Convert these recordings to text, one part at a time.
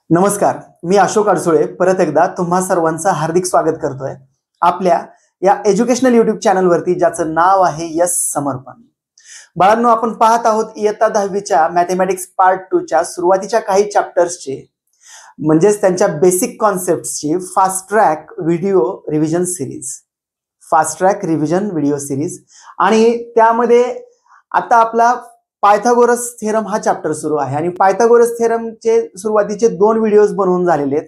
नमस्कार, मी अशोक अडसुळे परत एकदा तुम्हा सर्वांचं हार्दिक स्वागत करतोय आपल्या या एज्युकेशनल युट्यूब चॅनलवरती, ज्याचं नाव आहे यस समर्पण. बाळांनो, आपण पाहत आहोत इयत्ता 10वीच्या मॅथमॅटिक्स पार्ट 2 च्या सुरुवातीच्या काही चॅप्टर्सचे म्हणजेच त्यांच्या बेसिक कॉन्सेप्टची fast track video revision series आणि त्यामध्ये आता आपला पायथागोरस थेरम हा चॅप्टर सुरू आहे आणि पायथागोरस थेरमचे सुरुवातीचे 2 व्हिडिओज बनवून झालेले आहेत.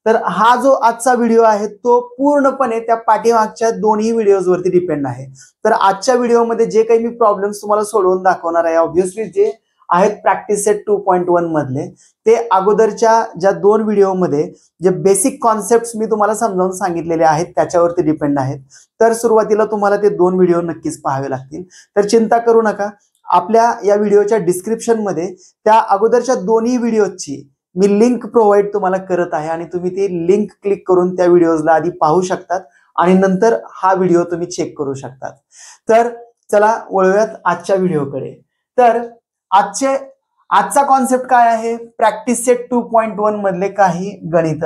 तर हा जो आजचा व्हिडिओ आहे तो पूर्णपणे त्या पाठीमागच्या दोन्ही व्हिडिओजवरती डिपेंड आहे. तर आजच्या व्हिडिओमध्ये जे काही मी प्रॉब्लेम्स तुम्हाला सोडवून दाखवणार आहे, ऑब्व्हियसली जे आहेत प्रॅक्टिस सेट 2.1 मधले, ते अगोदरच्या ज्या 2 व्हिडिओमध्ये जे बेसिक कॉन्सेप्ट्स मी तुम्हाला समजावून सांगितलेले आहेत त्याच्यावरती डिपेंड आहेत. तर सुरुवातीला तुम्हाला ते 2 व्हिडिओ नक्कीच पाहावे लागतील. तर चिंता करू नका, आपल्या या व्हिडिओच्या डिस्क्रिप्शन मध्ये त्या अगोदरच्या दोन्ही व्हिडिओची मी लिंक प्रोव्हाइड तुम्हाला करत आहे आणि तुम्ही ती लिंक क्लिक करून त्या व्हिडिओजला आधी पाहू शकतात आणि नंतर हा व्हिडिओ तुम्ही चेक करू शकतात. तर चला वळूयात आजच्या व्हिडिओकडे. तर आजचा कॉन्सेप्ट काय आहे? प्रॅक्टिस सेट 2.1 मधले काही गणित.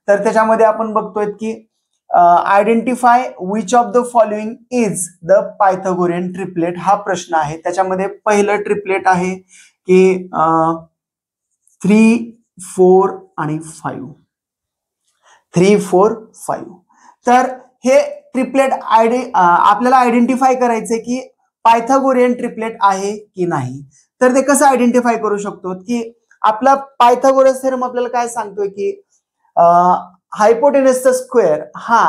तर त्याच्यामध्ये आपण बघतोय की identify which of the following is the Pythagorean triplet हा प्रश्न आहे. त्याच्यामध्ये पहिलं ट्रिपलेट आहे की 3, 4 आणि 5. 3, 4, 5. तर हे ट्रिपलेट आपल्याला आयडेंटिफाय करायचे की पायथागोरियन ट्रिपलेट आहे की नाही. तर ते कसं आयडेंटिफाय करू शकतो की आपला पायथागोरस थेरम आपल्याला काय सांगतोय की हायपोटेन्यूसचा स्क्वेअर हा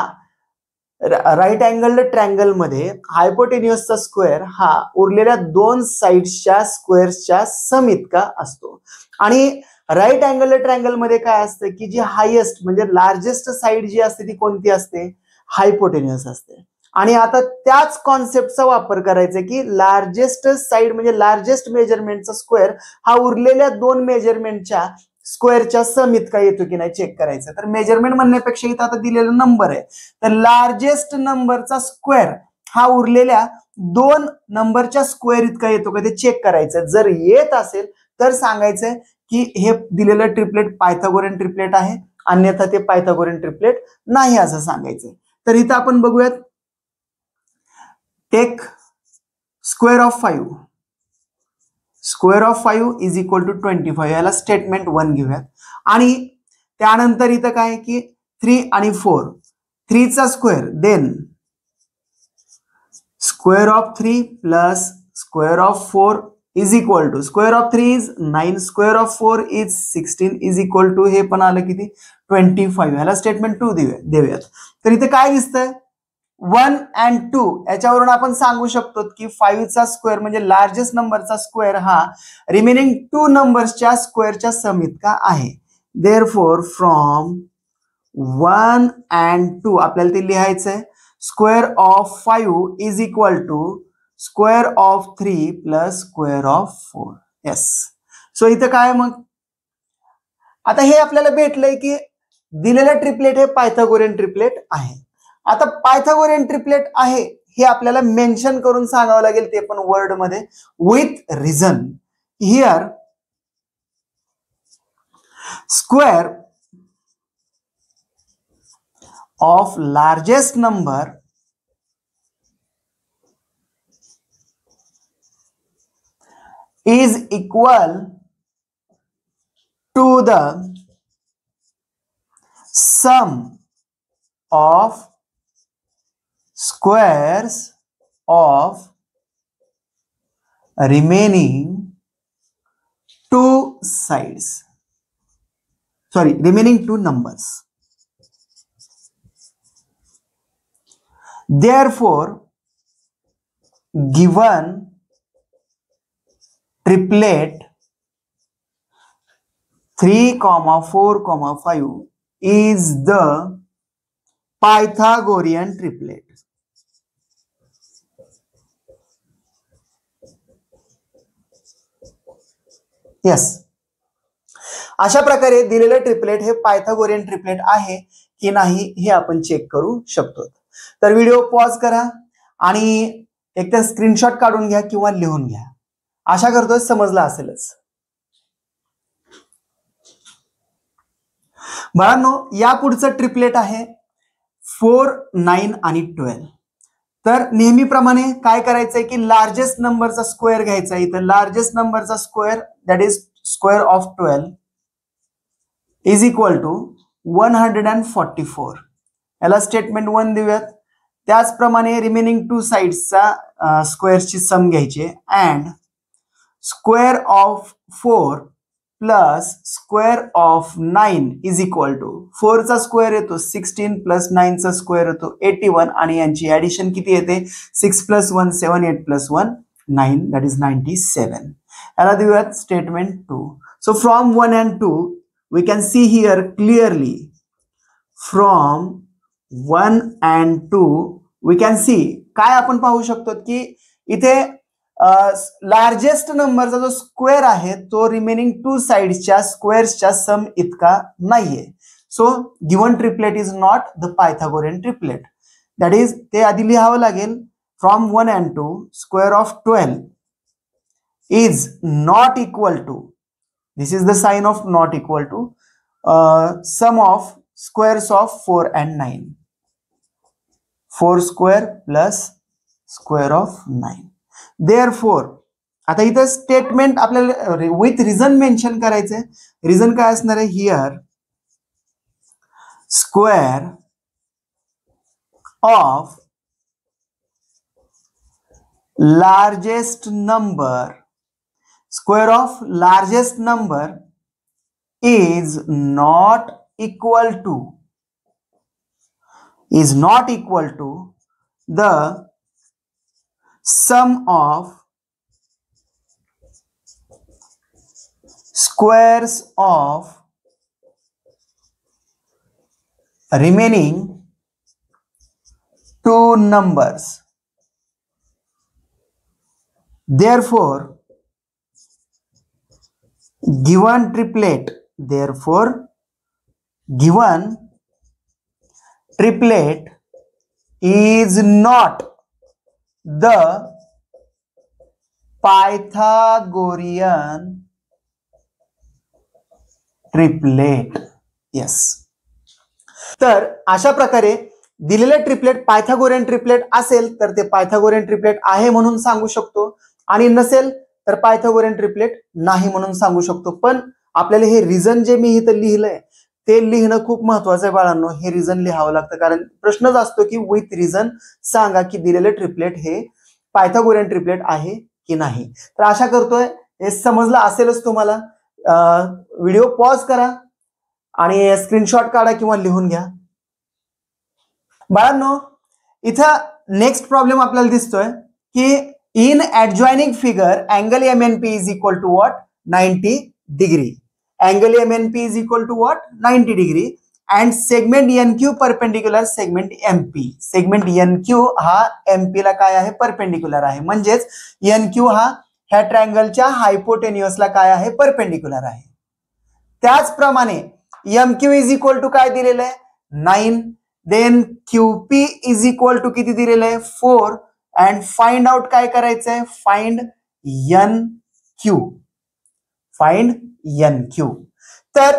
राईट अँगल्ड ट्रायंगल मध्ये हायपोटेन्यूसचा स्क्वेअर हा उरलेल्या 2 साइड्सच्या स्क्वेअर्सच्या सम इतका असतो. आणि राईट अँगल्ड ट्रायंगल मध्ये काय असतं की जी हायेस्ट म्हणजे लार्जेस्ट साइड जी असते ती कोणती असते? हायपोटेन्यूस असते. आणि आता त्याच कॉन्सेप्टचा वापर करायचा की लार्जेस्ट साइड म्हणजे लार्जेस्ट मेजरमेंटचा स्क्वेअर हा उरलेल्या 2 मेजरमेंटच्या स्क्वेअरच्या सम इतका येतो की नाही चेक करायचं. तर मेजरमेंट म्हणण्यापेक्षा इथं आता दिलेला नंबर आहे, तर लार्जेस्ट नंबरचा स्क्वेअर हा उरलेल्या 2 नंबरच्या स्क्वेअर इतका येतो का ते चेक करायचं. जर येत असेल तर सांगायचंय की हे दिलेलं ट्रिपलेट पायथागोरियन ट्रिपलेट आहे, अन्यथा ते पायथागोरियन ट्रिपलेट नाही असं सांगायचं. तर इथं आपण बघूयात, take square of 5. Square of 5 is equal to 25. याला स्टेटमेंट 1 घेऊयात. आणि त्यानंतर इथं काय की 3 आणि 4. 3 चा square, then square of 3 plus square of 4 is equal to square of 3 is 9, square of 4 is 16 is equal to हे पण आलं किती? 25. याला स्टेटमेंट 2 देऊयात. तर इथे काय दिसतंय? 1 and 2 याच्यावरून आपण सांगू शकतो की 5 चा स्क्वेअर म्हणजे लार्जेस्ट नंबरचा स्क्वेअर हा रिमेनिंग 2 नंबर्सच्या स्क्वेअरच्या सम इतका आहे. देअरफॉर फ्रॉम 1 and 2 आपल्याला ते लिहायचंय, square of 5 is equal to square of 3 plus square of 4. Yes. So इथं काय मग आता हे आपल्याला भेटलंय की दिलेलं ट्रिपलेट हे पायथागोरियन ट्रिपलेट आहे. आता पायथागोरियन ट्रिपलेट आहे हे आपल्याला मेन्शन करून सांगावं लागेल, ते पण वर्ड मध्ये with reason. Here square of largest number is equal to the sum of squares of remaining 2 sides. Sorry, remaining 2 numbers. Therefore, given triplet 3, 4, 5 is the Pythagorean triplet. Yes. अशा प्रकारे दिलेलं ट्रिपलेट हे पायथागोरियन ट्रिपलेट आहे की नाही हे आपण check करू शकतो. तर व्हिडिओ पॉज करा आणि एकदा स्क्रीनशॉट काढून घ्या किंवा लिहून घ्या. आशा करतोय समजलं असेलच. बाळांनो, या पुढचं ट्रिपलेट आहे 4, 9 आणि 12. तर नेहमीप्रमाणे काय करायचंय की लार्जेस्ट नंबरचा स्क्वेअर घ्यायचा. इथं लार्जेस्ट नंबरचा square that is square of 12 is equal to 144. याला स्टेटमेंट 1 देऊयात. त्याचप्रमाणे रिमेनिंग 2 साइड्सचा स्क्वेअरची सम घ्यायची and square of 4 plus square of 9 is equal to 4 चा स्क्वेअर येतो 16 प्लस 9 चा स्क्वेअर येतो 81 आणि यांची ऍडिशन किती येते 6 प्लस 1 7 8 प्लस 1 9 दॅट इज 97. याला देऊयात statement 2. So from 1 and 2 we can see here clearly from 1 and 2 we can see काय आपण पाहू शकतो की इथे लार्जेस्ट नंबरचा जो स्क्वेअर आहे तो रिमेनिंग 2 साइड्सच्या स्क्वेअर्सच्या सम इतका नाहीये. So given triplet is not the Pythagorean triplet. That is ते आधी लिहावं लागेल from 1 and 2 square of 12 is not equal to, this is the sign of not equal to sum of squares of 4 and 9. 4 square plus square of 9. Therefore, आता इथं statement आपल्याला with reason mention करायचंय. Reason काय असणार आहे here square of largest number, square of largest number is not equal to the sum of squares of remaining 2 numbers. Therefore given triplet is not the Pythagorean triplet. Yes. तर अशा प्रकारे दिलेले triplet Pythagorean triplet असेल तर ते Pythagorean triplet आहे म्हणून सांगू शकतो आणि नसेल तर पायथागोरियन ट्रिपलेट नाही म्हणून सांगू शकतो. पण आपल्याला हे रिझन जे मी इथं लिहिलंय ते लिहिणं खूप महत्वाचं आहे बाळांनो. हे रिझन लिहावं लागतं कारण प्रश्नच असतो की विथ रिझन सांगा की दिलेले ट्रिपलेट हे पायथागोरियन ट्रिपलेट आहे की नाही. तर आशा करतोय हे समजलं असेलच तुम्हाला. व्हिडिओ पॉज करा आणि स्क्रीनशॉट काढा किंवा लिहून घ्या. बाळांनो, इथं नेक्स्ट प्रॉब्लेम आपल्याला दिसतोय की in adjoining figure angle MNP is equal to what 90 degree. Angle MNP is equal to what 90 degree and segment NQ perpendicular segment MP. segment NQ हा MP ला काय आहे परपेंडिक्युलर आहे. म्हणजेच NQ हा ह्या ट्रायंगलच्या हायपोटेन्युअसला काय आहे परपेंडिक्युलर आहे. त्याचप्रमाणे MQ इज इक्वल टू काय दिलेलं आहे 9. Then QP is equal to किती दिलेलं आहे 4 अँड फाइंड आउट काय करायचंय फाइंड NQ. तर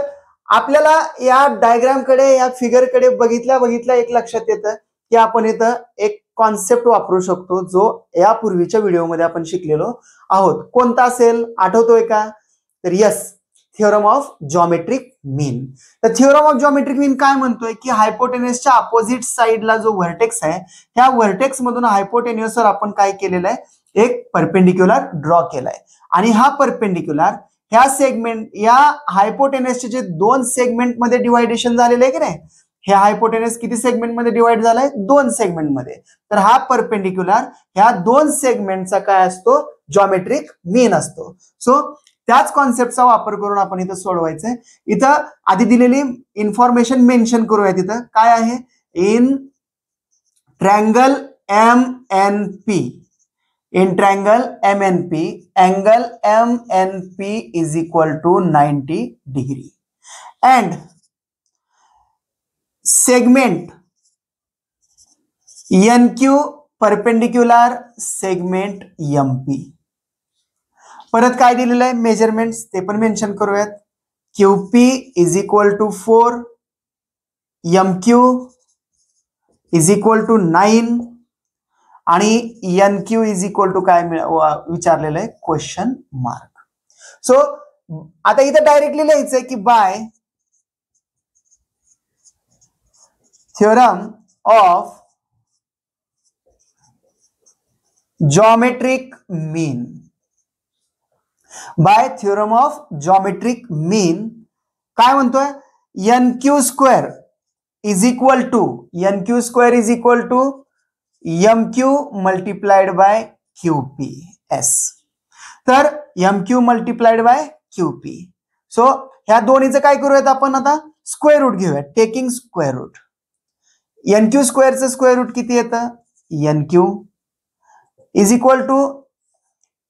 आपल्याला या डायग्राम कडे या फिगर कडे बघितल्या एक लक्षात येतं की आपण इथं एक कॉन्सेप्ट वापरू शकतो जो यापूर्वीच्या व्हिडिओमध्ये आपण शिकलेलो आहोत. कोणता असेल आठवतोय का? तर यस, थिअरम ऑफ जॉमेट्रिक मीन. तर थिअरम ऑफ जॉमेट्रिक मीन काय म्हणतोय की हायपोटेन्युअसच्या अपोजिट साइडला जो व्हर्टेक्स आहे त्या व्हर्टेक्स मधून हायपोटेन्युअसवर आपण काय केलेलं आहे एक परपेंडिक्युलर ड्रॉ केलाय आणि हा परपेंडिक्युलर ह्या सेगमेंट या हायपोटेन्युअसचे जे 2 सेगमेंट मध्ये डिवायडेशन झालेलं आहे की नाही, हे हायपोटेन्युअस किती सेगमेंट मध्ये डिवाइड झालाय 2 सेगमेंट मध्ये. तर हा परपेंडिक्युलर ह्या 2 सेगमेंटचा काय असतो जॉमेट्रिक मीन असतो. सो त्याच कॉन्सेप्टचा वापर करून आपण इथं सोडवायचंय. इथं आधी दिलेली इन्फॉर्मेशन मेन्शन करूया. तिथं काय आहे in triangle MNP angle MNP is equal to 90 degree and segment NQ perpendicular segment MP. परत काय दिलेलं आहे मेजरमेंट्स ते पण मेन्शन करूयात. QP is equal to 4 MQ is equal to 9 आणि NQ इज इक्वल टू काय विचारलेलं आहे क्वेश्चन मार्क. सो आता इथं डायरेक्टली लिहायचंय की by theorem of geometric mean, by theorem of geometric mean काय म्हणतोय NQ square is equal to MQ multiplied by QPS. तर MQ multiplied by QP. So ह्या दोन्हीचं काय करूयात आपण आता स्क्वेअर रूट घेऊयात, टेकिंग स्क्वेअर रूट. NQ स्क्वेअरचं स्क्वेअर रूट किती येतं NQ is equal to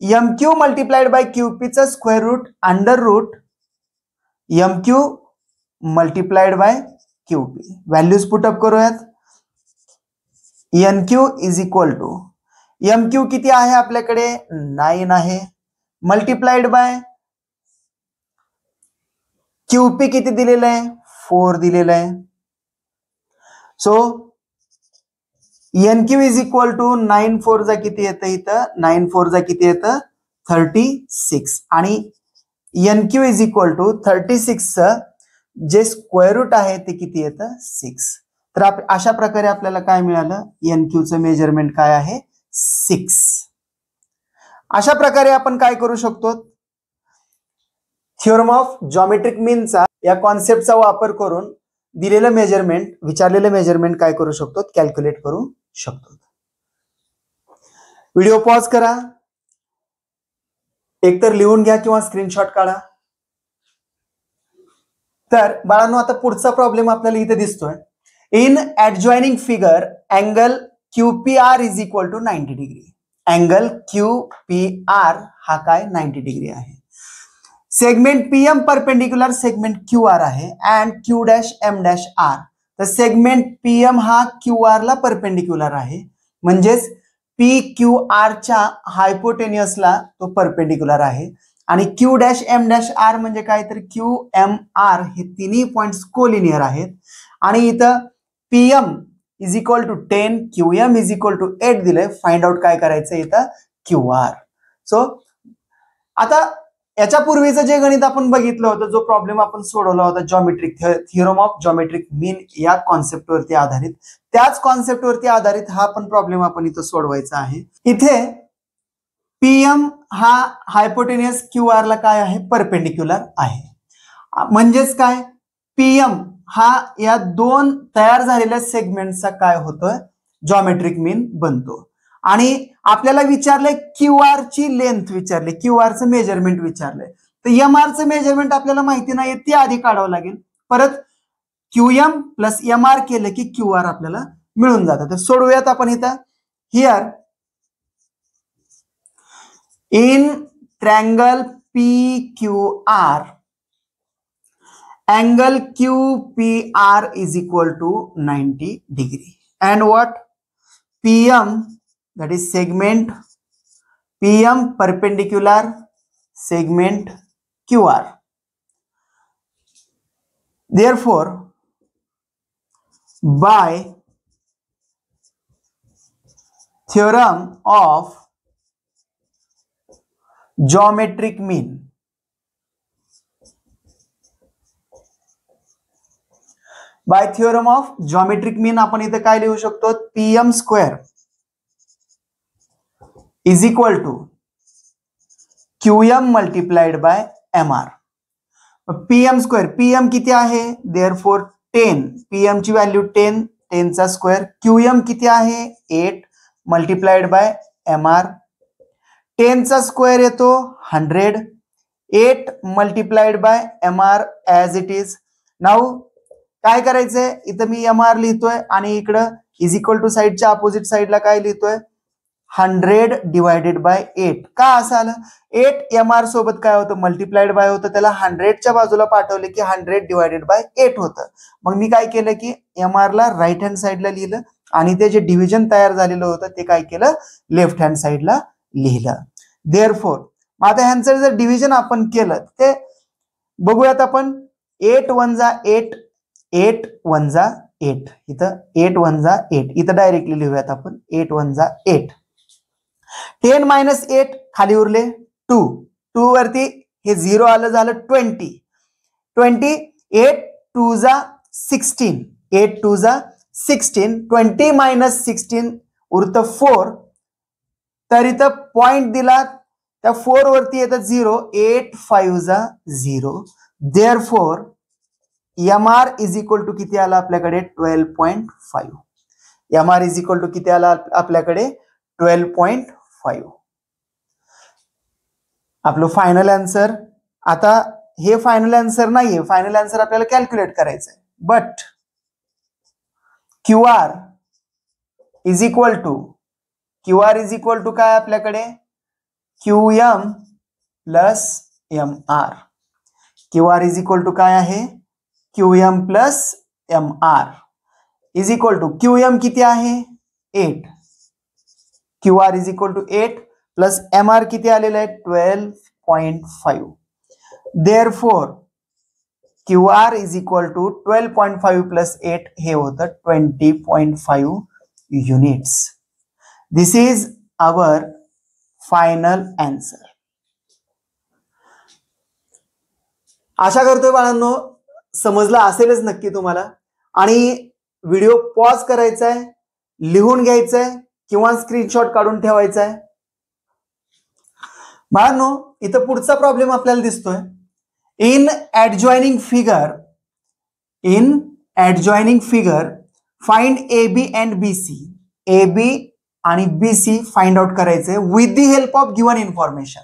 MQ multiplied by QPचं square root under root MQ multiplied by QP. Values put up करूयात. NQ is equal to MQ किती आहे आपल्याकडे 9 आहे मल्टिप्लाइड बाय QP किती दिलेलं आहे 4 दिलेलं आहे. So NQ is equal to 9 4 जा किती येतं इथं 9 4 जा किती येतं 36 आणि NQ इज इक्वल टू 36 च जे स्क्वेअर रूट आहे ते किती येतं 6. तर अशा प्रकारे आपल्याला काय मिळालं NQ चं मेजरमेंट काय आहे 6. अशा प्रकारे आपण काय करू शकतो थ्योरम ऑफ जॉमेट्रिक मीनचा या कॉन्सेप्टचा वापर करून दिलेलं मेजरमेंट विचारलेलं मेजरमेंट काय करू शकतो कॅल्क्युलेट करू शकतो. व्हिडिओ पॉज करा, एकतर लिहून घ्या किंवा स्क्रीनशॉट काढा. तर बाळांनो आता पुढचा प्रॉब्लेम आपल्याला इथे दिसतोय. In adjoining figure angle QPR is equal to 90 degree. Angle QPR हा काय 90 डिग्री आहे. Segment PM perpendicular segment QR आहे अँड Q'(M')R. तर सेगमेंट PM हा QR ला परपेंडिक्युलर आहे म्हणजेच PQR च्या हायपोटेन्युअसला तो परपेंडिक्युलर आहे आणि Q'(M')R म्हणजे काय तर QMR हे तिन्ही पॉइंट्स कोलिनियर आहेत आणि इथं PM is equal to 10 QM is equal to 8 दिलंय. फाइंड आउट काय करायचं इथं QR. सो आता याच्या पूर्वीचं जे गणित आपण बघितलं होतं जो प्रॉब्लेम आपण सोडवला होता जॉमेट्रिक थ्योरम ऑफ जॉमेट्रिक मीन या कॉन्सेप्टवरती आधारित त्याच कॉन्सेप्टवरती आधारित हा पण प्रॉब्लेम आपण इथं सोडवायचा आहे. इथे PM हा हायपोटेनियस QR ला काय आहे परपेंडिक्युलर आहे म्हणजेच काय PM हा या दोन तयार झालेल्या सेगमेंटचा काय होतोय जॉमेट्रिक मीन बनतो आणि आपल्याला विचारलंय QR ची लेंथ विचारले QR चं मेजरमेंट विचारलंय तर MR चं मेजरमेंट आपल्याला माहिती नाही ते आधी काढावं लागेल. परत QM प्लस MR केलं की QR आपल्याला मिळून जातं. तर सोडवूयात आपण इथं. Here in triangle PQR angle QPR is equal to 90 degree and what PM that is segment PM perpendicular segment QR. Therefore by theorem of geometric mean by theorem of geometric mean आपण इथे काय लिहू शकतो PM square is equal to QM multiplied by MR. PM square PM किती आहे therefore 10 PM ची value 10 10 चा square QM किती आहे 8 मल्टिप्लाइड बाय MR 10 चा स्क्वेअर येतो 100 8 multiplied by MR as it is. Now काय करायचंय इथं मी MR लिहितोय आणि इकडं इज इक्वल टू साइडच्या अपोजिट साइडला काय लिहितोय 100 डिवायडेड बाय 8. का असं आलं 8 MR सोबत काय होतं मल्टिप्लाइड बाय होतं त्याला 100 च्या बाजूला पाठवले की 100 डिवायडेड बाय 8 होतं. मग मी काय केलं की MR ला राईट हँड साइडला लिहिलं आणि ते जे डिव्हिजन तयार झालेलं होतं ते काय केलं लेफ्ट हँड साइडला लिहिलं. देअरफॉर आता ह्यांचं जर डिव्हिजन आपण केलं ते बघूयात आपण 8 1 जा 8 8 1 जा 8, इथं 8 1 जा 8, इथं डायरेक्टली लिहूयात आपण 8 1 जा 8. 10 - 8 खाली उरले 2, 2 वरती हे 0 आलं, झालं 20. 20 8 2 जा 16, 8 2 जा 16, 20 - 16 उरतं 4. तर इथं पॉइंट दिला, त्या 4 वरती येतं 0, 8 5 जा 0. Therefore MR is equal to किती आला आपल्याकडे 12.5. MR इज इक्वल टू किती आला आपल्याकडे 12.5. आपलं फायनल आन्सर. आता हे फायनल आन्सर नाहीये, फायनल आन्सर आपल्याला कॅल्क्युलेट करायचं आहे. But QR is equal to काय आपल्याकडे QM plus MR. QR is equal to काय आहे QM plus MR is equal to QM किती आहे 8. QR is equal to 8 plus MR किती आलेलं आहे 12.5. Therefore QR is equal to 12.5 plus 8 हे होतं 20.5 units. This is our final answer. आशा करतोय बाळांनो समजलं असेलच नक्की तुम्हाला. आणि व्हिडिओ पॉज करायचा आहे, लिहून घ्यायचा आहे किंवा स्क्रीनशॉट काढून ठेवायचा आहे. बाळांनो इथं पुढचा प्रॉब्लेम आपल्याला दिसतोय. In adjoining figure find AB and BC. AB आणि BC फाइंड आउट करायचंय with the help of given information.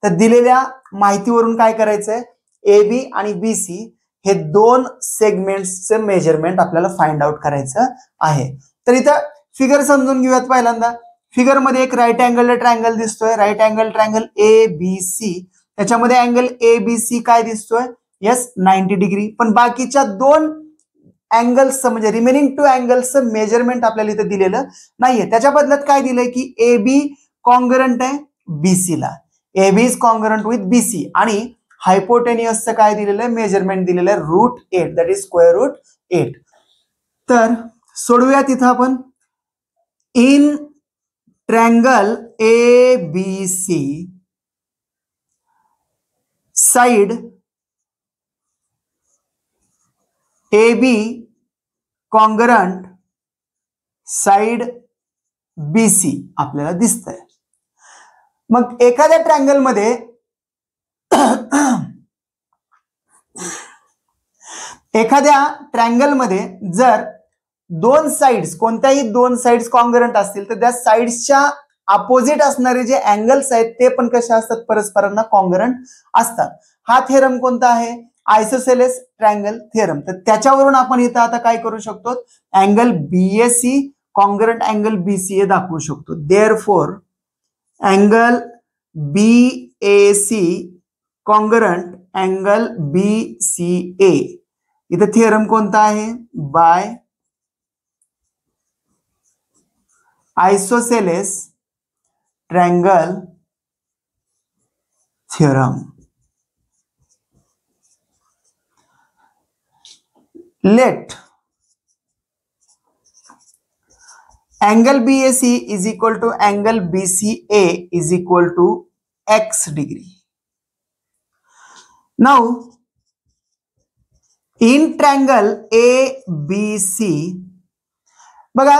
तर दिलेल्या माहितीवरून काय करायचंय AB आणि BC हे दोन सेगमेंट्सचे मेजरमेंट आपल्याला फाइंड आउट करायचं आहे. तर इथं फिगर समजून घेऊयात. पहिल्यांदा फिगर मध्ये एक राईट अँगल ट्रायंगल दिसतोय, राईट अँगल ट्रायंगल ABC. त्याच्यामध्ये अँगल ABC काय दिसतोय यस 90 डिग्री. पण बाकीच्या दोन अँगल्स म्हणजे रिमेनिंग 2 अँगल्सचं मेजरमेंट आपल्याला इथे दिलेलं नाहीये. त्याच्या बदल्यात काय दिलंय की AB कॉन्ग्रंट आहे BC ला, AB is congruent with BC. आणि हायपोटेनियसचं काय दिलेलं आहे मेजरमेंट दिलेलं आहे √8, दॅट इज √8. तर सोडूया तिथं आपण. In triangle ABC side AB congruent side BC आपल्याला दिसतंय. मग एखाद्या ट्रायंगल मध्ये जर दोन साइड्स कोणत्याही दोन साइड्स कॉन्ग्रंट असतील तर त्या साइड्सच्या अपोजिट असणारे जे अँगल्स आहेत ते पण कसे असतात परस्परांना कॉन्ग्रंट असतात. हा थेरम कोणता आहे आयसोसेलेस ट्रायंगल थेरम. तर त्याच्यावरून आपण इथं आता काय करू शकतो angle BAC congruent angle BCA दाखवू शकतो. Therefore angle BAC congruent angle BCA. इथं थिअरम कोणता आहे by isosceles triangle theorem. Let angle BAC is equal to angle BCA is equal to x degree. Now in triangle ABC बघा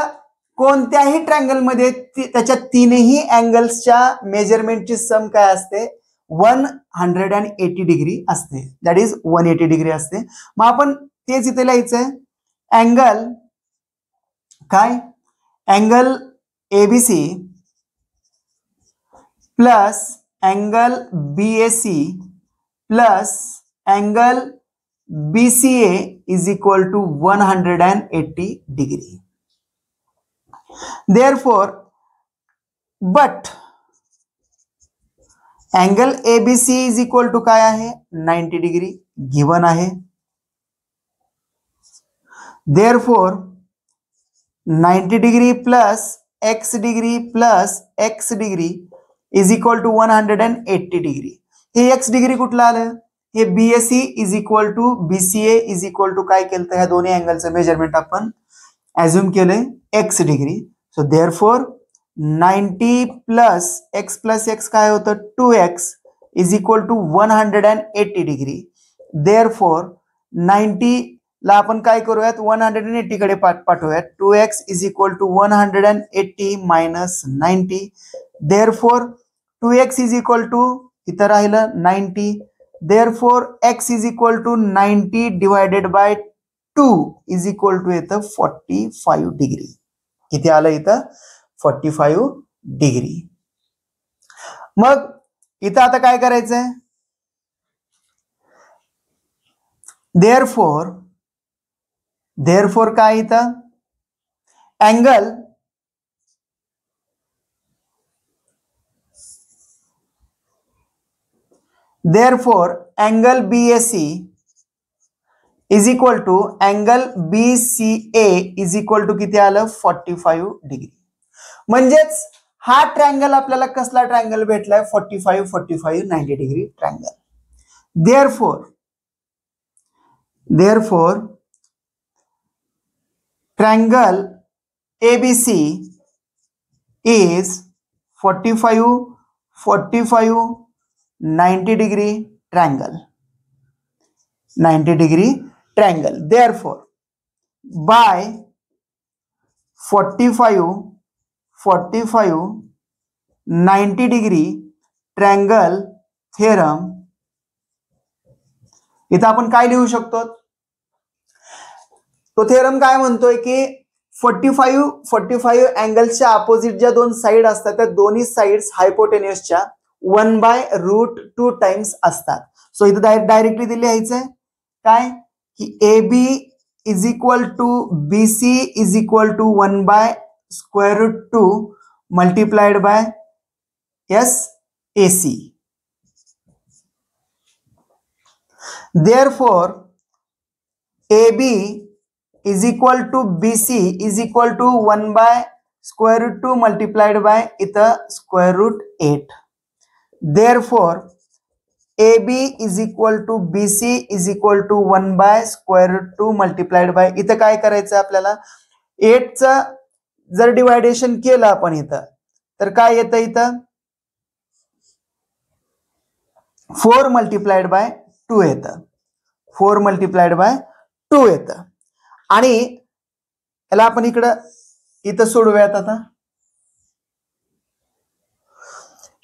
कोणत्याही triangle मध्ये त्याच्या तीनही अँगल्सच्या मेजरमेंटची सम काय असते 180 डिग्री असते, दॅट इज 180 डिग्री असते. मग आपण तेच इथे लिहायचंय अँगल काय angle ABC plus angle BAC plus angle BCA is equal to 180 degree. Therefore, but angle ABC is equal to काय आहे 90 डिग्री गिवन आहे. Therefore 90 degree plus x degree plus x degree is equal to 180 degree. हे x degree कुठलं आलं हे BAC is equal to BCA is equal to काय केलं तर ह्या दोन्ही अँगलचं मेजरमेंट आपण ॲझ्युम केलंय एक्स डिग्री. सो देअरफॉर 90 प्लस एक्स काय होतं 2x is equal to 180 degree. Therefore 90 ला आपण काय करूयात 180 कडे पाठवूयात. 2x is equal to 180 minus 90. Therefore 2x is equal to इथं राहिलं 90. Therefore x is equal to 90 divided by 2 is equal to येतं 45 डिग्री. किती आलं इथं 45 डिग्री. मग इथं आता काय करायचंय देअरफॉर काय इथं angle therefore angle BAC is equal to angle BCA is equal to किती आलं 45 डिग्री. म्हणजेच हा ट्रायंगल आपल्याला कसला ट्रायंगल भेटलाय 45 45 90 degree triangle. Therefore triangle ABC is 45 45 90 degree triangle. 90 degree triangle. Therefore, by 45 45 90 degree triangle theorem इथं आपण काय लिहू शकतो तो थेरम काय म्हणतोय की 45 45 अँगलच्या अपोजिट ज्या दोन साइड असतात त्या दोन्ही साइड्स हायपोटेन्युसच्या 1/√2 टाइम्स असतात. सो इथं डायरेक्टली दिले लिहायचंय काय की AB is equal to BC is equal to 1/√2 multiplied by AC. Therefore, AB is equal to BC is equal to 1/√2 multiplied by √8. Therefore, AB is equal to BC is equal to 1/√2 multiplied by इथं काय करायचं आपल्याला 8 चा जर deviation केलं आपण इथं तर काय येतं इथं 4 multiplied by 2 येतं 4 multiplied by 2 येतं. आणि याला आपण इथं सोडूयात. आता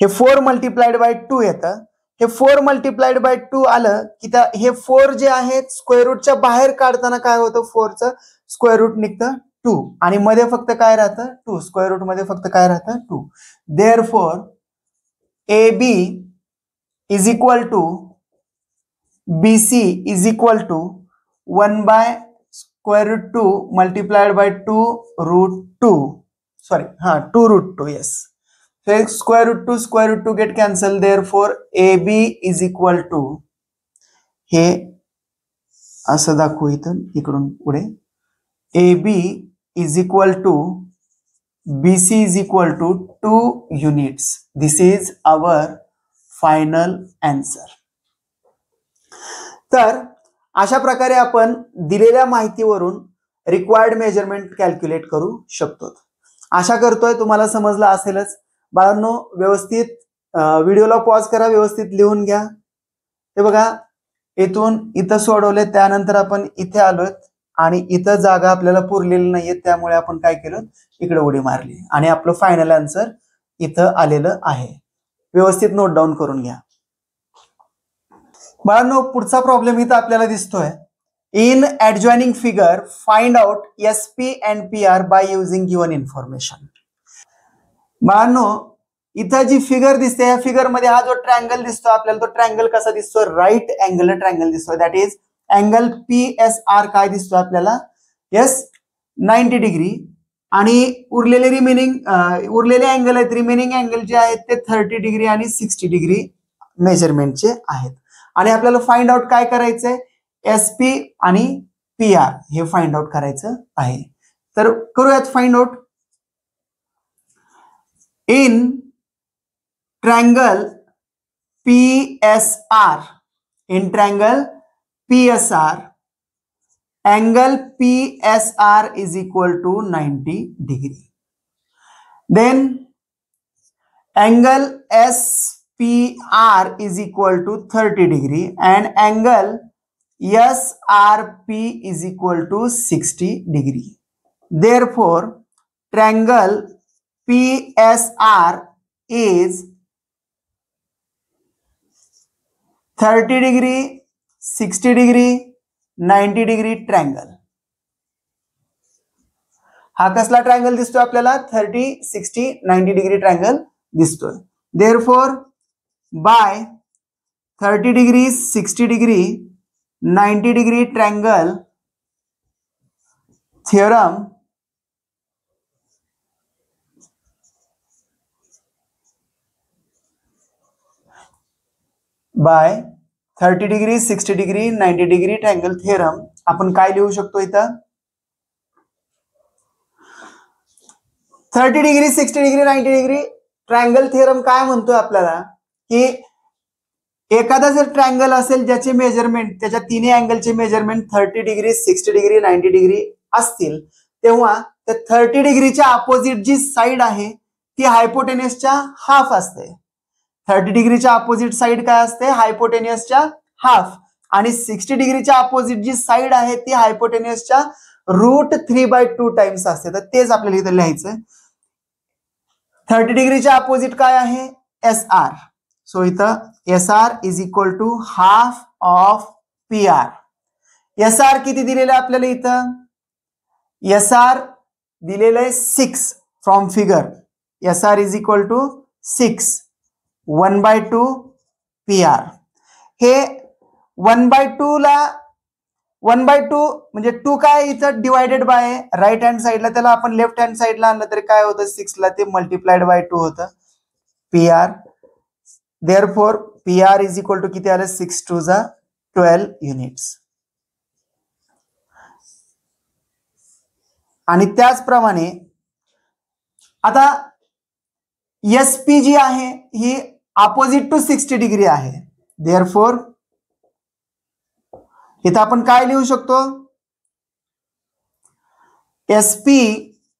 हे 4 multiplied by 2 येतं. हे 4 multiplied by 2 आलं की हे 4 जे आहे स्क्वेअर रूटच्या बाहेर काढताना काय होतं 4चं स्क्वेअर रूट निघतं 2 आणि मध्ये फक्त काय राहतं 2 स्क्वेअर रूट मध्ये फक्त काय राहतं 2. Therefore AB is equal to BC is equal to 1/√2 multiplied by 2√2. Sorry, 2√2. Yes. So √2 get cancelled. Therefore, AB is equal to हे असं दाखवू इथून इकडून पुढे AB is equal to BC is equal to 2 units. This is our final answer. तर अशा प्रकारे आपण दिलेल्या माहितीवरून रिक्वायर्ड मेजरमेंट कॅल्क्युलेट करू शकतो. आशा करतोय तुम्हाला समजलं असेलच. बाळांनो व्यवस्थित व्हिडिओला पॉज करा, व्यवस्थित लिहून घ्या. हे बघा इथून इथं सोडवले त्यानंतर आपण इथे आलोय आणि इथं जागा आपल्याला पुरलेली नाहीये त्यामुळे आपण काय केलं इकडे उडी मारली आणि आपलं फायनल आन्सर इथं आलेलं आहे. व्यवस्थित नोट डाऊन करून घ्या. बाळांनो पुढचा प्रॉब्लेम इथं आपल्याला दिसतोय. In adjoining figure find out SP and PR by using given information. बाळांनो इथं जी फिगर दिसते या फिगर मध्ये हा जो ट्रायंगल दिसतो आपल्याला तो ट्रायंगल कसा दिसतो राईट अँगल ट्रायंगल दिसतो. दॅट इज अँगल PSR काय दिसतो आपल्याला 90 डिग्री आणि उरलेले अँगल आहेत रिमेनिंग अँगल जे आहेत ते 30 डिग्री आणि 60 डिग्री मेजरमेंटचे आहेत. आणि आपल्याला फाइंड आउट काय करायचंय SP आणि PR हे फाइंड आउट करायचं आहे. तर करूयात find out. In triangle PSR in triangle PSR, angle PSR is equal to 90 degree. Then angle SPR is equal to 30 degree and angle SRP is equal to 60 degree. Therefore, triangle PSR is 30 degree, 60 degree, 90 degree triangle. हा कसला triangle दिसतोय आपल्याला? 30, 60, 90 degree triangle दिसतोय. Therefore, by 30 degree, 60 degree, 90 degree triangle theorem by 30 degree, 60 degree, 90 degree triangle theorem आपण काय लिहू शकतो इथं? 30 degree, 60 degree, 90 degree triangle theorem काय म्हणतोय आपल्याला की एखादा जर ट्रायंगल असेल ज्याचे मेजरमेंट, त्याच्या तिन्ही अँगलचे मेजरमेंट 30 डिग्री, 60 डिग्री, 90 डिग्री असतील, तेव्हा त्या 30 डिग्रीच्या अपोजिट जी साइड आहे ती हायपोटेन्युसच्या हाफ असते. 30 डिग्रीच्या अपोजिट साइड काय असते? हायपोटेन्युसच्या हाफ. आणि 60 डिग्रीच्या अपोजिट जी साइड आहे ती हायपोटेन्युसच्या √3/2 टाइम्स असते. तर तेच आपल्याला इथं लिहायचं. 30 डिग्रीच्या अपोजिट काय आहे? SR. सो इथं SR is equal to half of PR. SR किती दिलेलं आहे आपल्याला इथं? SR दिलेलं आहे 6 from figure. SR is equal to 6 1/2 PR. हे 1/2 ला 1/2 म्हणजे 2 काय इथं डिवायडेड बाय राईट हँड साइडला, त्याला आपण लेफ्ट हँड साइडला आणलं तरी काय होतं? 6 ला ते मल्टिप्लाइड बाय 2 होतं PR. Therefore, PR is equal to किती आलं? 6 2 12 युनिट्स. आणि त्याचप्रमाणे आता SP जी आहे ही अपोजिट टू 60 डिग्री आहे. Therefore, इथं आपण काय लिहू शकतो? SP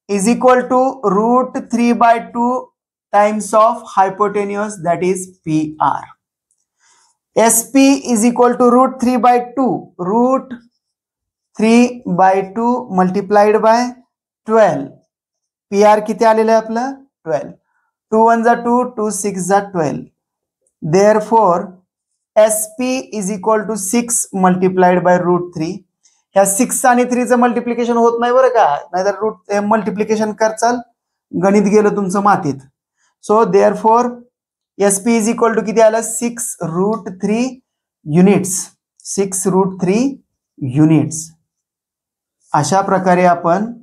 is equal to √3/2 times of hypotenuse that is PR. SP is equal to √3/2 √3/2 multiplied by 12. PR किती आलेलं आहे आपलं? 12. 2 1 2, 2 6 12. Therefore, SP is equal to 6 multiplied by √3. ह्या 6 आणि 3 चं मल्टिप्लिकेशन होत नाही बरं का, नाहीतर मल्टिप्लिकेशन करचाल गणित गेलं तुमचं मातीत. So therefore SP is equal to किती आलं? 6 √3 युनिट्स. 6 √3 युनिट्स. अशा प्रकारे आपण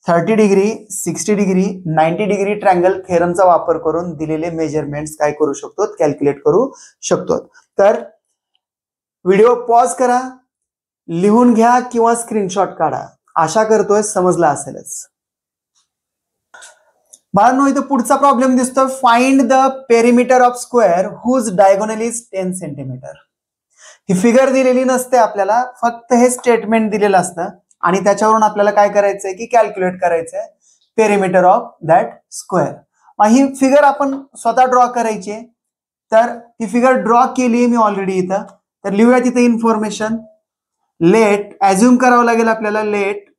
30 डिग्री, 60 डिग्री, 90 डिग्री ट्रायंगल थेरमचा वापर करून दिलेले मेजरमेंट्स काय करू शकतो? कॅल्क्युलेट करू शकतो. तर व्हिडिओ पॉज करा, लिहून घ्या किंवा स्क्रीनशॉट काढा. आशा करतोय समजला असेलच. बाळांनो, इथं पुढचा प्रॉब्लेम दिसतो. Find the perimeter of square whose diagonal is 10 centimetre. ही फिगर दिलेली नसते आपल्याला, फक्त हे स्टेटमेंट दिलेलं असतं आणि त्याच्यावरून आपल्याला काय करायचंय की कॅल्क्युलेट करायचंय perimeter of that square. He figure आपण स्वतः ड्रॉ करायची. तर ही फिगर ड्रॉ केली मी ऑलरेडी इथं. तर लिहूया तिथे इन्फॉर्मेशन. लेट ॲज्युम करावं लागेल आपल्याला. Let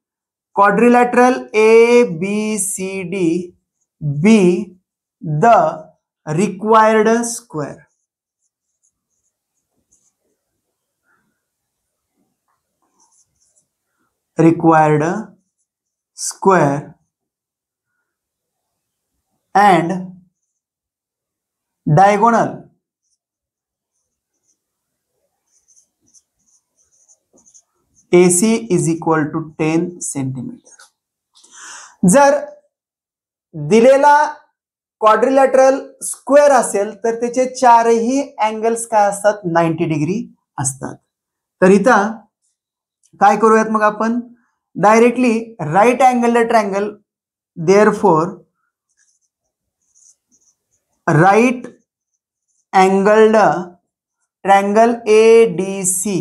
quadrilateral ABCD be the required square. required square and diagonal AC is equal to 10 centimetre. जर दिलेला क्वाड्रिलॅटरल स्क्वेअर असेल तर त्याचे चारही अँगल्स काय असतात? 90 डिग्री असतात. तर इथं काय करूयात मग आपण? Directly right angle triangle. Therefore right angled triangle ADC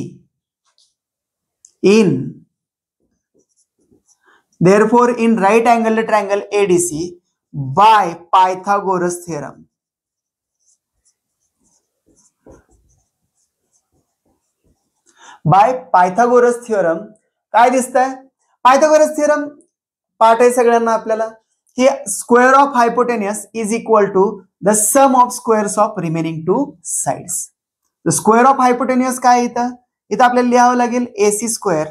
in therefore in right angle triangle ADC by Pythagoras theorem. By Pythagoras theorem काय दिसतंय? पायथागोरस थिअरम पाठ आहे सगळ्यांना आपल्याला की square of hypotenuse is equal to the sum of squares of remaining two sides. The square of hypotenuse काय इथं आपल्याला लिहावं लागेल AC square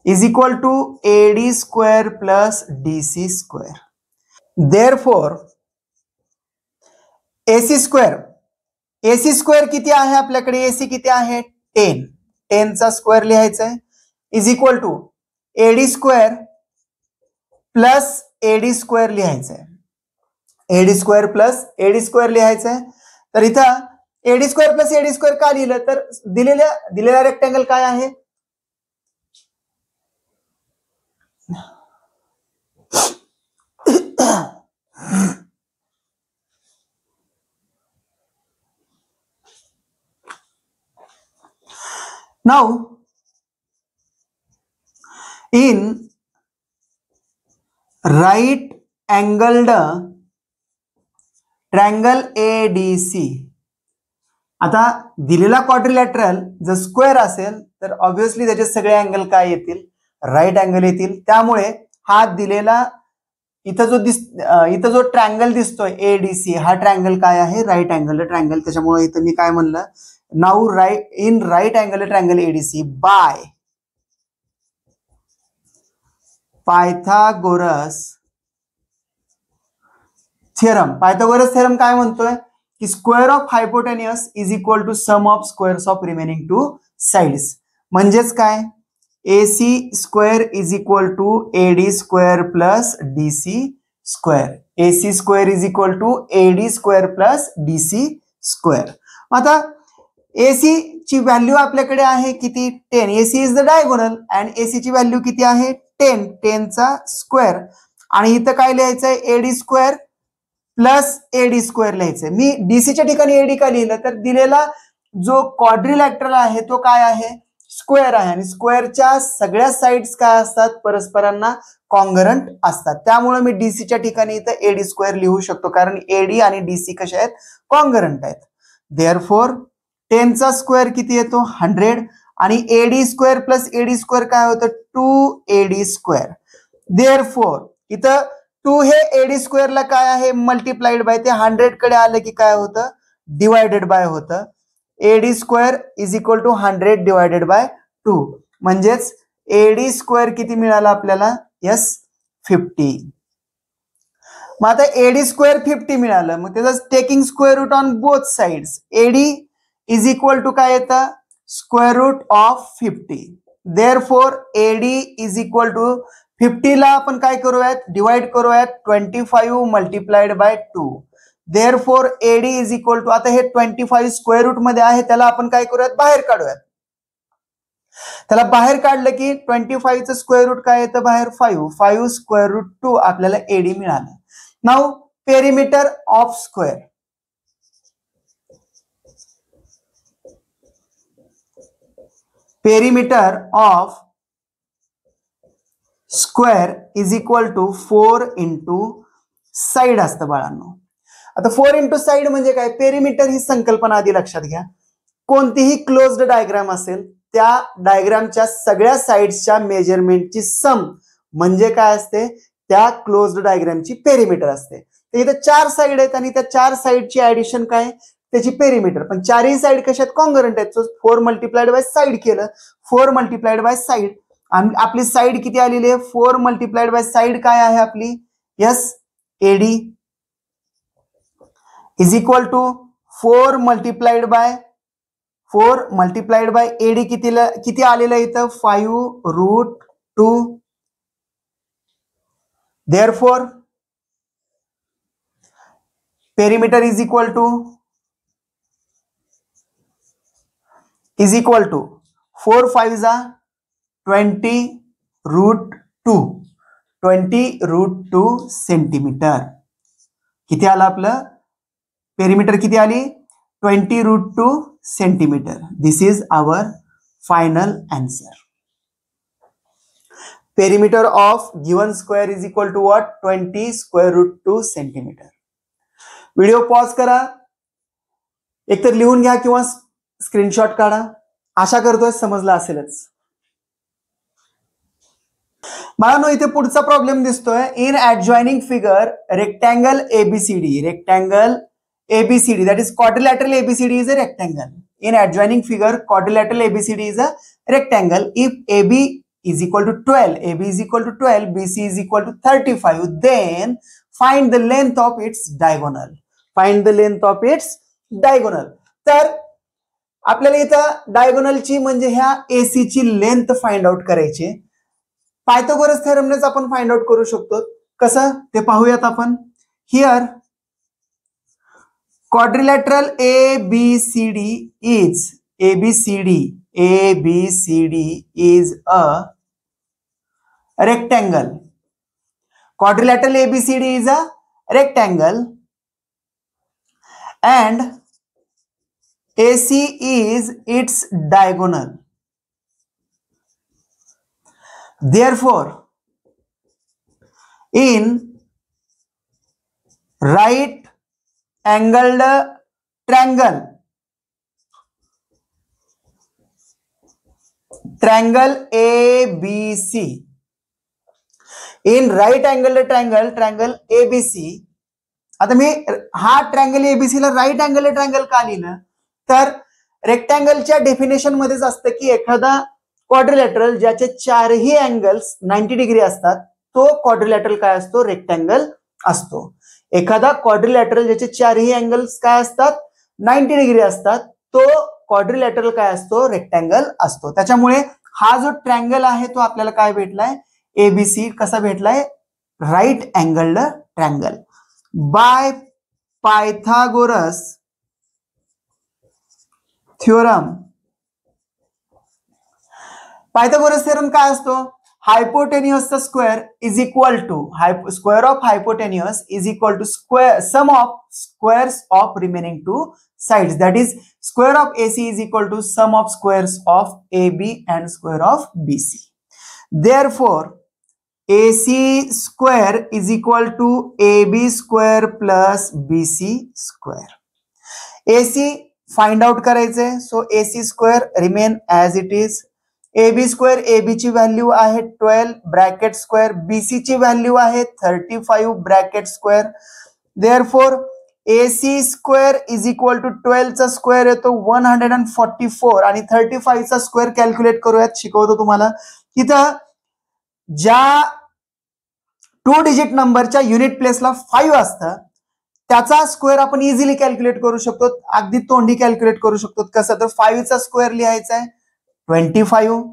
is equal to AD square plus DC square. Therefore AC square किती आहे आपल्याकडे? AC किती आहे? 10. 10 चा स्क्वेअर लिहायचा आहे is equal to AD square plus AD square लिहायचं आहे. AD square plus AD square लिहायचं आहे. तर इथं AD square plus AD square का लिहिलं? तर दिलेला रेक्टँगल काय आहे? Now in right angled triangle ADC आता दिलेला क्वाड्रिलॅटरल जर स्क्वेअर असेल तर ऑब्व्हियसली त्याचे सगळे अँगल काय येतील? राईट अँगल येतील. त्यामुळे हा दिलेला इथं जो ट्रायंगल दिसतोय ADC हा ट्रायंगल काय आहे? Right angle triangle. त्याच्यामुळे इथं मी काय म्हणलं? Now in right angle triangle ADC by Pythagoras theorem. Pythagoras theorem काय म्हणतोय की square of hypotenuse is equal to sum of squares of remaining two sides. म्हणजेच काय? AC square is equal to AD square plus DC square. AC square is equal to AD square plus DC square. आता AC ची value आपल्याकडे आहे किती? 10. AC is the diagonal and AC ची value किती आहे? 10. 10 चा स्क्वेअर. आणि इथं काय लिहायचंय? AD square plus AD square लिहायचंय. मी DC च्या ठिकाणी AD का लिहिलं? तर दिलेला जो क्वाड्रिलॅटरल आहे तो काय आहे? स्क्वेअर आहे. आणि स्क्वेअरच्या सगळ्या साइड्स काय असतात? परस्परांना कॉन्ग्रंट असतात. त्यामुळे मी DC च्या ठिकाणी इथं AD स्क्वेअर लिहू शकतो कारण AD आणि DC कशा आहेत? कॉन्ग्रंट आहेत. देअरफॉर 10 चा स्क्वेअर किती येतो? 100. आणि AD square plus AD square काय होतं? 2AD square. देअरफॉर इथं 2 हे AD स्क्वेअरला काय आहे? Multiplied by. ते 100 कडे आलं की काय होतं? डिवायडेड बाय होतं. AD square is equal to 100 divided by 2. म्हणजेच AD स्क्वेअर किती मिळाला आपल्याला? यस 50. मग आता AD स्क्वेअर 50 मिळालं. मग त्याचं taking square root on both sides. AD is equal to काय येतं? Square root of 50. Therefore AD is equal to 50 ला आपण काय करूयात? डिवाइड करूयात 25 multiplied by 2. Therefore AD is equal to आता हे 25 स्क्वेअर रूट मध्ये आहे त्याला आपण काय करूयात? बाहेर काढूयात. त्याला बाहेर काढलं की 25 चं स्क्वेअर रूट काय येतं बाहेर? 5. 5 स्क्वेअर रूट 2 आपल्याला AD मिळालं. Now perimeter of square. Perimeter of square is equal to 4 into side असतं बाळांनो. आता 4 इंटू साइड म्हणजे काय? पेरिमीटर ही संकल्पना आधी लक्षात घ्या. कोणतीही क्लोज्ड डायग्राम असेल त्या डायग्रामच्या सगळ्या साइड्सच्या मेजरमेंटची सम म्हणजे काय असते? त्या क्लोज्ड डायग्रामची पेरिमीटर असते. तर इथे 4 साइड आहेत आणि त्या 4 साइडची ऍडिशन काय? त्याची पेरिमीटर. पण चारही साइड कशात? कॉन्ग्रंट आहेत. 4 मल्टिप्लाइड बाय साइड केलं. 4 मल्टिप्लाइड बाय साइड. आणि आपली साइड किती आलेली आहे? 4 मल्टिप्लाइड बाय साइड काय आहे आपली? Yes AD is equal to 4 multiplied by AD किती आलेलं इथं? 5 root 2. Therefore perimeter is equal to 4 5 जा 20 रूट 2 सेंटीमीटर. किती आलं आपलं? पेरिमीटर किती आली? 20√2 centimeter. This is our final answer. Perimeter of given square is equal to what? 20 square root 2 centimeter. Video pause करा, एकतर लिहून घ्या किंवा स्क्रीनशॉट काढा. आशा करतोय समजलं असेलच. मला इथे पुढचा प्रॉब्लेम दिसतोय. In adjoining figure rectangle ABCD, rectangle ABCD, that is quadrilateral ABCD is a rectangle. In adjoining figure, quadrilateral ABCD is a rectangle. If AB is equal to 12, AB is equal to 12, BC is equal to 35, then find the length of its diagonal. Find the length of its diagonal. तर आपल्याला इथं डायगोनलची म्हणजे ह्या AC ची length find out करायची. Pythagoras थेरमनेच आपण find out करू शकतो. कसं ते पाहूयात आपण. Here quadrilateral ABCD is a rectangle. Quadrilateral ABCD is a rectangle and AC is its diagonal. Therefore, in right angled triangle ABC, in right angled triangle ABC. आता मी हा ट्रायंगल एबीसी ला right angle triangle का लिहिलं तर रेक्टँगलच्या definition मध्येच असतं की एखादा क्वाड्रिलॅटरल ज्याचे चारही अँगल्स 90 डिग्री असतात तो क्वाड्रिलॅटरल काय असतो? रेक्टँगल असतो. एखादा क्वाड्रिलॅटरल ज्याचे चारही अँगल्स काय असतात? 90 डिग्री असतात तो क्वाड्रिलॅटरल काय असतो? रेक्टँगल असतो. त्याच्यामुळे हा जो ट्रायंगल आहे तो आपल्याला काय भेटलाय? एबीसी कसा भेटलाय? Right angled triangle by Pythagoras theorem. Pythagoras theorem काय असतो? हायपोटेन्युअसचा square is equal to square of hypotenuse is equal to square sum of squares of remaining two sides, that is square of AC is equal to sum of squares of AB and square of BC. Therefore, AC square is equal to AB square plus BC square. AC find out करायचे, so AC square remain as it is. AB square AB ची value आहे 12 bracket square, BC ची value आहे 35 bracket square. Therefore, AC square is equal to 12 चा square येतो 144 आणि 35 चा square calculate करूयात. शिकवतो तुम्हाला. इथं ज्या 2 डिजिट नंबरच्या युनिट प्लेसला 5 असतं त्याचा स्क्वेअर आपण इझिली कॅल्क्युलेट करू शकतो. अगदी तोंडी कॅल्क्युलेट करू शकतो. कसं तर 5 चा स्क्वेअर लिहायचा आहे 25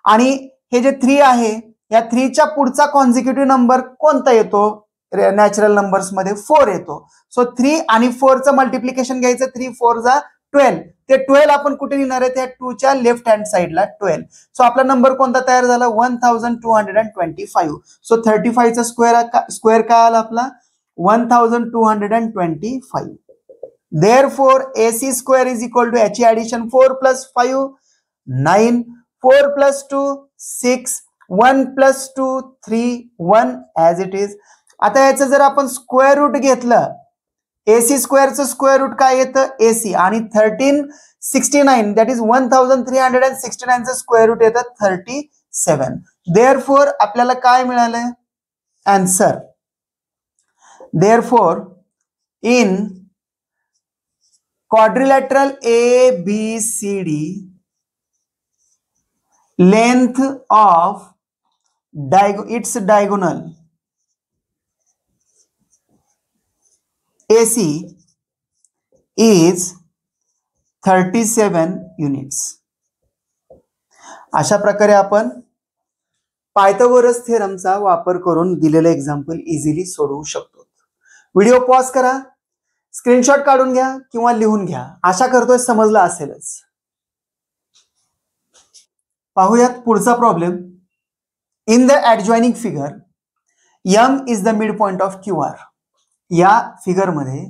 आणि हे जे 3 आहे या 3 च्या पुढचा कॉन्झिक्युटिव्ह नंबर कोणता येतो? नॅचरल नंबर्स मध्ये 4 येतो. सो 3 आणि 4 चं मल्टिप्लिकेशन घ्यायचं. 3 4 जा 12. ते 12 आपण कुठे लिहिणार आहे? त्या 2 च्या लेफ्ट हँड साइडला 12. सो आपला नंबर कोणता तयार झाला? 1225. सो 35 चा स्क्वेअर काय आला आपला? 1225. Therefore, AC square is equal to याची addition 4 plus 5 9, 4 plus 2 6, 1 plus 2 3, 1 as it is. आता याचं जर आपण स्क्वेअर रूट घेतलं AC स्क्वेअरचं स्क्वेअर रूट काय येतं? AC आणि 1369 दॅट इज 1369 चं स्क्वेअर रूट येतं 37. देअरफॉर आपल्याला काय मिळालंय? Answer. Therefore in quadrilateral ABCD length of its diagonal AC is 37 units. अशा प्रकारे आपण पायथागोरस थेरमचा वापर करून दिलेले एक्झाम्पल इझिली सोडवू शकतो. व्हिडिओ पॉज करा, स्क्रीनशॉट काढून घ्या किंवा लिहून घ्या. आशा करतोय समजलं असेलच. पाहूयात पुढचा problem. In the adjoining figure M is the midpoint of QR. या फिगर मध्ये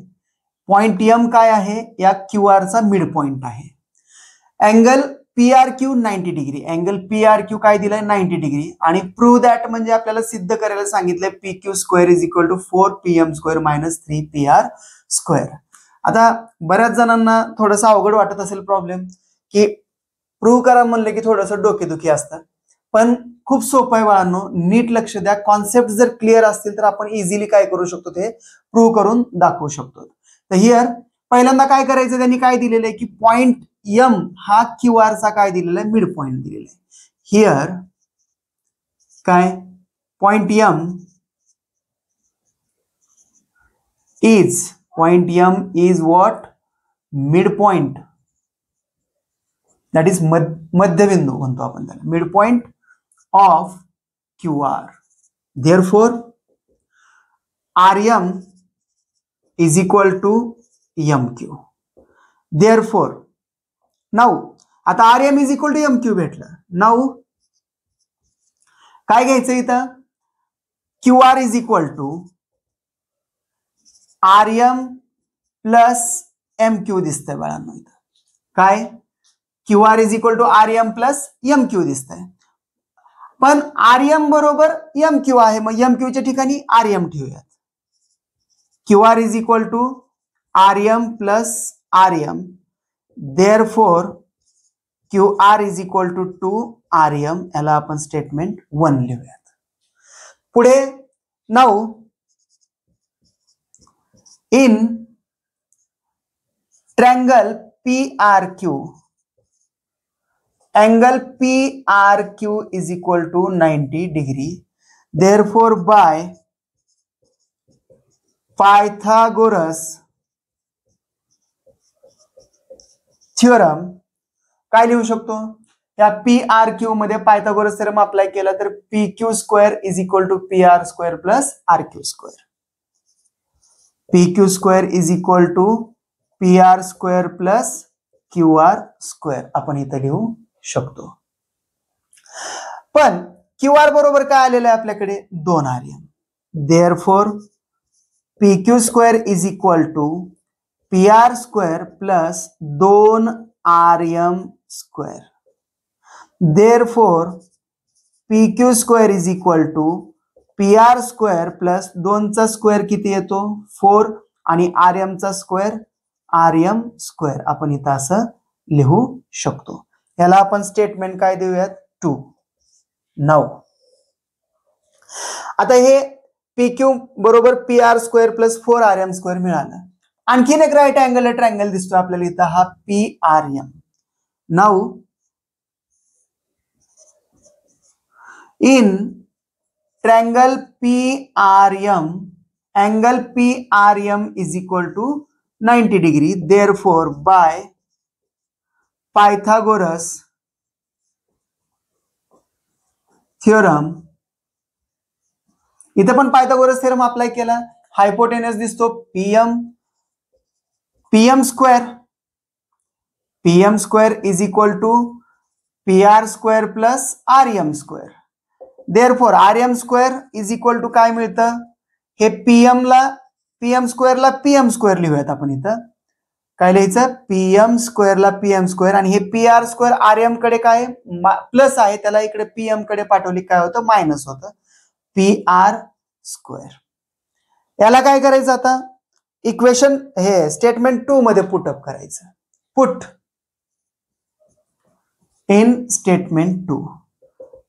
पॉइंट एम काय आहे, या क्यू आरचा मिड पॉइंट आहे. Angle PRQ 90 degree, angle PRQ काय दिलाय 90 डिग्री. आणि प्रूव्ह दॅट म्हणजे आपल्याला सिद्ध करायला सांगितलंय PQ square is equal to 4PM square minus 3PR square. आता बऱ्याच जणांना थोडंसं अवघड वाटत असेल प्रॉब्लेम, की प्रूव्ह करा म्हणलं की थोडंसं डोकेदुखी असतं, पण खूप सोपं आहे बाळांनो. नीट लक्ष द्या. कॉन्सेप्ट जर क्लिअर असतील तर आपण इझिली काय करू शकतो, ते प्रूव्ह करून दाखवू शकतो. तर हिअर पहिल्यांदा काय करायचं, त्यांनी काय दिलेलं आहे की पॉइंट एम हा क्यू आरचा काय दिलेला आहे, मिड पॉइंट दिलेला आहे. हिअर काय point M is what, mid point, that is मध्यबिंदू म्हणतो आपण त्याला, mid point of Q R. Therefore RM is equal to MQ. Therefore now आता RM is equal to MQ भेटलं. नाऊ काय घ्यायचं इथं, QR is equal to RM plus MQ दिसतंय बाळांनो. इथं काय QR is equal to RM plus MQ दिसतंय, पण RM बरोबर MQ आहे, मग MQ च्या ठिकाणी RM ठेवूयात. QR is equal to RM plus RM. Therefore QR is equal to 2RM. याला आपण स्टेटमेंट 1 लिहूयात. पुढे now in triangle PRQ, angle PRQ is equal to 90 degree. Therefore, by Pythagoras theorem काय लिहू शकतो, या PRQ मध्ये पायथागोरस थेरम अप्लाय केला तर PQ square is equal to PR square plus RQ square. PQ square is equal to PR square plus QR square आपण इथं लिहू शकतो. पण QR बरोबर काय आलेलं आहे आपल्याकडे, 2RM. Therefore PQ square is equal to PR square plus 2RM square. Therefore PQ square is equal to PR square plus 2 चा स्क्वेअर किती येतो 4 आणि RM चा स्क्वेअर RM स्क्वेअर आपण इथं असं लिहू शकतो. याला आपण स्टेटमेंट काय देऊयात 2. नाउ आता हे PQ बरोबर PR square plus 4RM square मिळालं. आणखीन एक राईट अँगल ट्रायंगल दिसतो आपल्याला इथं, हा PRM. Now in triangle PRM, angle PRM is equal to 90 degree. Therefore, by Pythagoras theorem, इथे पण पायथागोरस थेरम अप्लाय केला. हायपोटेनस दिसतो PM square is equal to PR square plus RM square. Therefore RM square is equal to काय मिळतं, हे PM स्क्वेअरला PM square लिहूयात आपण इथं. काय लिहायचं, PM स्क्वेअरला PM स्क्वेअर आणि हे PR स्क्वेअर RM कडे काय प्लस आहे, त्याला इकडे PM कडे पाठवली काय होतं, मायनस होतं, PR स्क्वेअर. याला काय करायचं आता, इक्वेशन हे स्टेटमेंट 2 मध्ये पुटअप करायचं. Put in statement 2.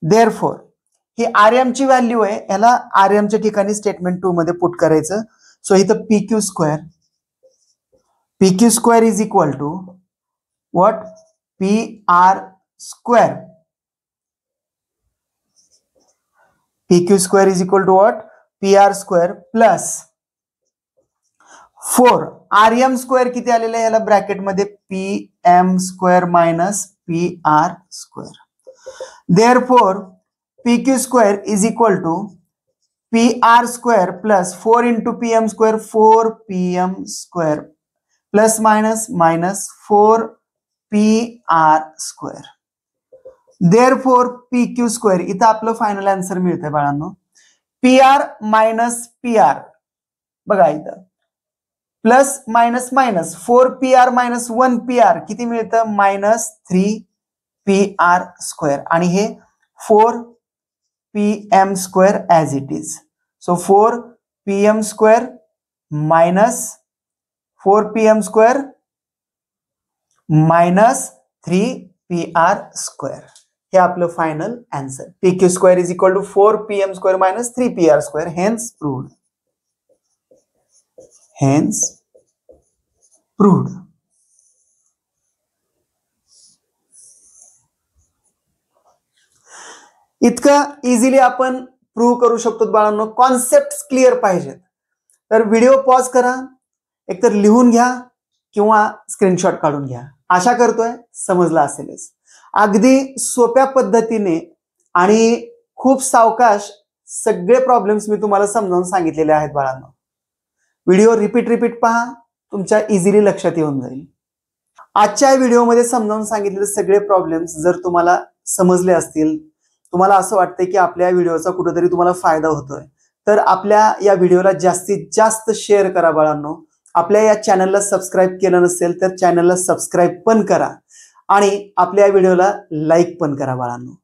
Therefore he RM ची व्हॅल्यू आहे, याला RM च्या ठिकाणी स्टेटमेंट 2 मध्ये पुट करायचं. सो इथं PQ square is equal to what, PR square. PQ square is equal to what, PR square plus 4 RM square किती आलेलं आहे, याला ब्रॅकेट मध्ये PM square minus PR square. Therefore PQ square is equal to PR square plus 4 into PM square 4PM square plus minus 4 PR square. Therefore PQ square, इथं आपलं final answer मिळतंय बाळांनो, PR minus PR. बघा इथं plus minus minus 4pr minus 1pr किती मिळतं minus 3pr square आणि हे 4pm square as it is. So 4pm square minus 4pm square minus 3pr square हे आपलं final answer. pq square is equal to 4pm square minus 3pr square. Hence proved. Hence proved. इतकं easily आपण prove करू शकतो बाळांनो. Concept clear पाहिजेत तर video pause करा, एकतर लिहून घ्या किंवा स्क्रीनशॉट काढून घ्या. आशा करतोय समजलं असेलच. अगदी सोप्या पद्धतीने आणि खूप सावकाश सगळे प्रॉब्लेम्स मी तुम्हाला समजावून सांगितलेले आहेत बाळांनो. व्हिडिओ रिपीट पहा, तुमच्या इझिली लक्षात येऊन जाईल. आजच्या व्हिडिओमध्ये समजावून सांगितलेले सगळे प्रॉब्लेम्स जर तुम्हाला समजले असतील, तुम्हाला असं वाटतंय की आपल्या व्हिडिओचा कुठेतरी तुम्हाला फायदा होतोय, तर आपल्या या व्हिडिओला जास्तीत जास्त शेअर करा बाळांनो. आपल्या या चॅनलला सबस्क्राईब केलं नसेल तर चॅनलला सबस्क्राईब पण करा आणि आपल्या व्हिडिओला लाईक पण करा बाळांनो.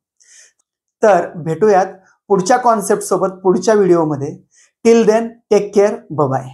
तर भेटूयात पुढच्या कॉन्सेप्ट सोबत पुढच्या व्हिडिओमध्ये. Till then take care. Bye.